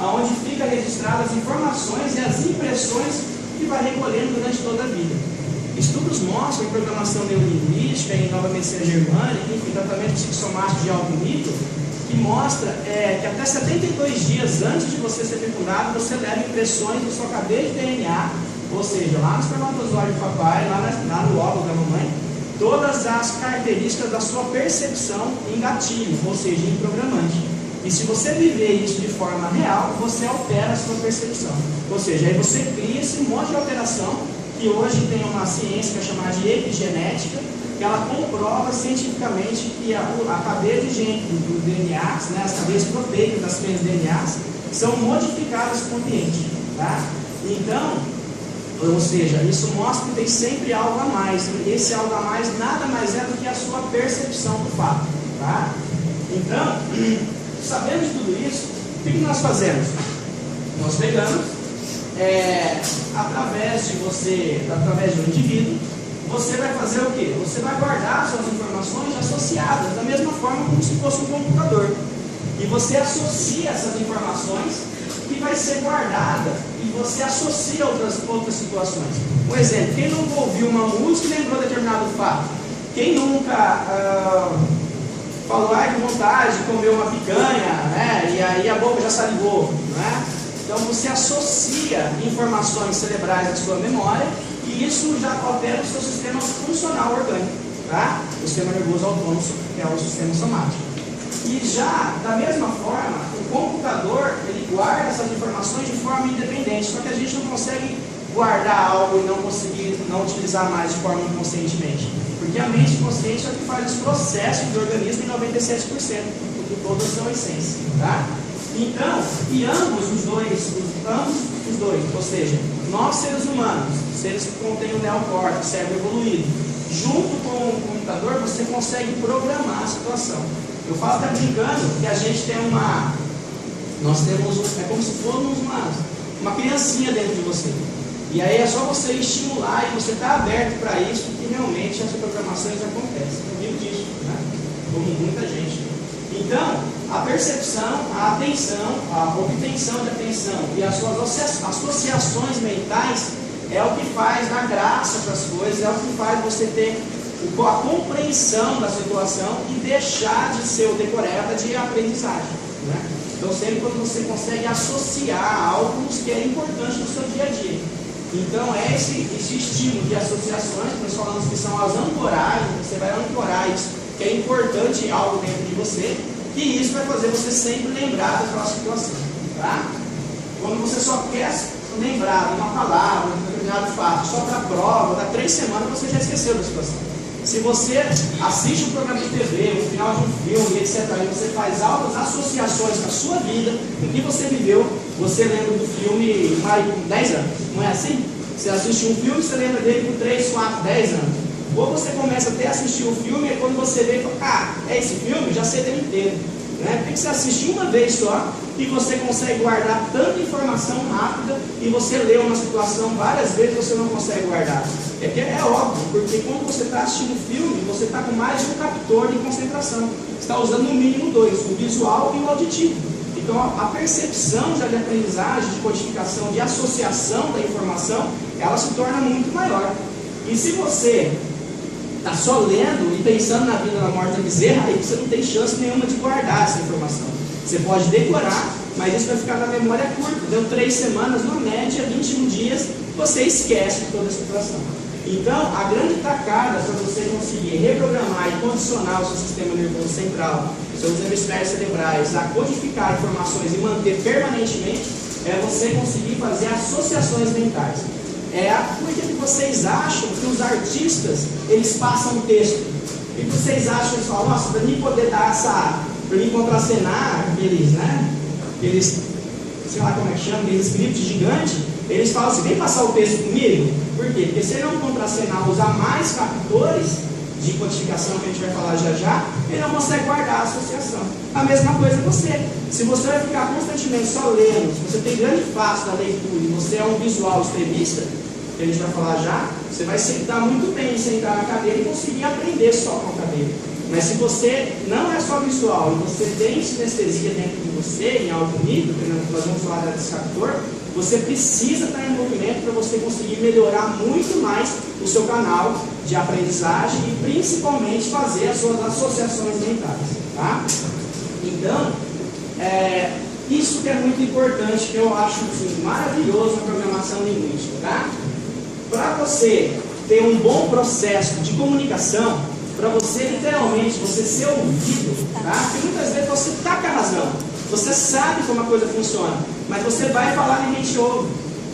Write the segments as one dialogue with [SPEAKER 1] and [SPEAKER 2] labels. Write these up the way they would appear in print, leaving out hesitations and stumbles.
[SPEAKER 1] onde fica registradas as informações e as impressões que vai recolhendo durante toda a vida. Estudos mostram em programação neurolinguística, em nova medicina germânica, enfim, tratamento psicossomático de alto nível, que mostra que até 72 dias antes de você ser fecundado, você leva impressões da sua cadeia de DNA, ou seja, lá no espermatozoide do papai, lá no óvulo da mamãe, todas as características da sua percepção em gatilho, ou seja, em programante. E se você viver isso de forma real, você altera a sua percepção. Ou seja, aí você cria esse monte de alteração, que hoje tem uma ciência que é chamada de epigenética, que ela comprova cientificamente que a cadeia de gene do DNA, né, as cadeias proteicas das cadeias DNAs, são modificadas com o ambiente. Tá? Então, ou seja, isso mostra que tem sempre algo a mais. Esse algo a mais nada mais é do que a sua percepção do fato. Tá? Então, sabendo de tudo isso, o que nós fazemos? Nós pegamos, através de um indivíduo, você vai fazer o quê? Você vai guardar suas informações associadas, da mesma forma como se fosse um computador. E você associa essas informações que vai ser guardada e você associa outras situações. Um exemplo, quem nunca ouviu uma música e lembrou determinado fato? Quem nunca falou, ai, que vontade de comer uma picanha, né? E aí a boca já salivou, né? Então você associa informações cerebrais à sua memória e isso já altera o seu sistema funcional orgânico, tá? O sistema nervoso autônomo, que é o sistema somático. E já, da mesma forma, o computador, ele guarda essas informações de forma independente, só que a gente não consegue guardar algo e não utilizar mais de forma inconscientemente. Porque a mente consciente é o que faz os processos do organismo em 97%, porque todas são a essência, tá? Então, e ambos os dois, ou seja, nós seres humanos, seres que contêm o neocórtex, cérebro evoluído, junto com o computador, você consegue programar a situação. Eu falo até brincando que a gente tem nós temos, é como se fôssemos uma criancinha dentro de você. E aí é só você estimular e você está aberto para isso que realmente as programações acontecem. Eu digo disso, né? Como muita gente. Então, a percepção, a atenção, a obtenção de atenção e as suas associações mentais é o que faz dar graça para as coisas, é o que faz você ter a compreensão da situação e deixar de ser o decoreba de aprendizagem, né? Então, sempre quando você consegue associar algo que é importante no seu dia a dia. Então, é esse estímulo de associações, que nós falamos que são as ancoragens, você vai ancorar isso, que é importante em algo dentro de você, e isso vai fazer você sempre lembrar daquela situação, tá? Quando você só quer lembrar de uma palavra, de um determinado fato, só para a prova, dá 3 semanas você já esqueceu da situação. Se você assiste um programa de TV, o final de um filme, etc., e você faz altas associações com a sua vida, do que você viveu, você lembra do filme com 10 anos. Não é assim? Você assiste um filme, você lembra dele com 3, 4, 10 anos. Ou você começa até a assistir o filme e quando você vê e fala, é esse filme? Já sei dele inteiro. Né? Porque você assiste uma vez só e você consegue guardar tanta informação rápida e você lê uma situação várias vezes você não consegue guardar. É óbvio, porque quando você está assistindo o filme, você está com mais de um captor de concentração. Você está usando no mínimo 2, o visual e o auditivo. Então a percepção já de aprendizagem, de codificação, de associação da informação, ela se torna muito maior. E se você está só lendo e pensando na vida da morte da bezerra, aí você não tem chance nenhuma de guardar essa informação. Você pode decorar, mas isso vai ficar na memória curta. Deu 3 semanas, na média, 21 dias, você esquece de toda a situação. Então, a grande tacada para você conseguir reprogramar e condicionar o seu sistema nervoso central, seus hemisférios cerebrais, a codificar informações e manter permanentemente, é você conseguir fazer associações mentais. Por que vocês acham que os artistas, eles passam o texto? E vocês acham, eles falam, nossa, para mim poder dar para mim contracenar aqueles, sei lá como é que chama, aqueles scripts gigantes, eles falam assim, vem passar o texto comigo? Por quê? Porque se ele não contracenar, usar mais captores de codificação, que a gente vai falar já já, ele não consegue guardar a associação. A mesma coisa você. Se você vai ficar constantemente só lendo, se você tem grande fácil da leitura e você é um visual extremista, que a gente vai falar já, você vai sentar muito bem, sentar na cadeira e conseguir aprender só com a cadeira. Mas se você não é só visual e você tem sinestesia dentro de você, em alto nível, nós vamos falar da descaptor, você precisa estar em movimento para você conseguir melhorar muito mais o seu canal de aprendizagem e principalmente fazer as suas associações mentais. Tá? Então, isso que é muito importante, que eu acho assim, maravilhoso na programação linguística. Tá? Para você ter um bom processo de comunicação, para você literalmente você ser ouvido, tá? Porque muitas vezes você está com a razão, você sabe como a coisa funciona, mas você vai falar e ninguém te ouve.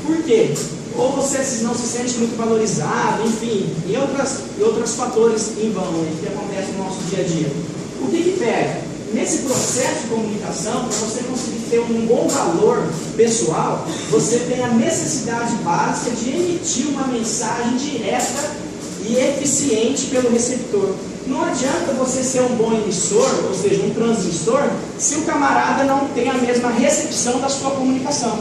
[SPEAKER 1] Por quê? Ou você não se sente muito valorizado, enfim, e outros fatores em vão que acontecem no nosso dia a dia. O que pega? Nesse processo de comunicação, para você conseguir ter um bom valor pessoal, você tem a necessidade básica de emitir uma mensagem direta e eficiente pelo receptor. Não adianta você ser um bom emissor, ou seja, um transmissor, se o camarada não tem a mesma recepção da sua comunicação.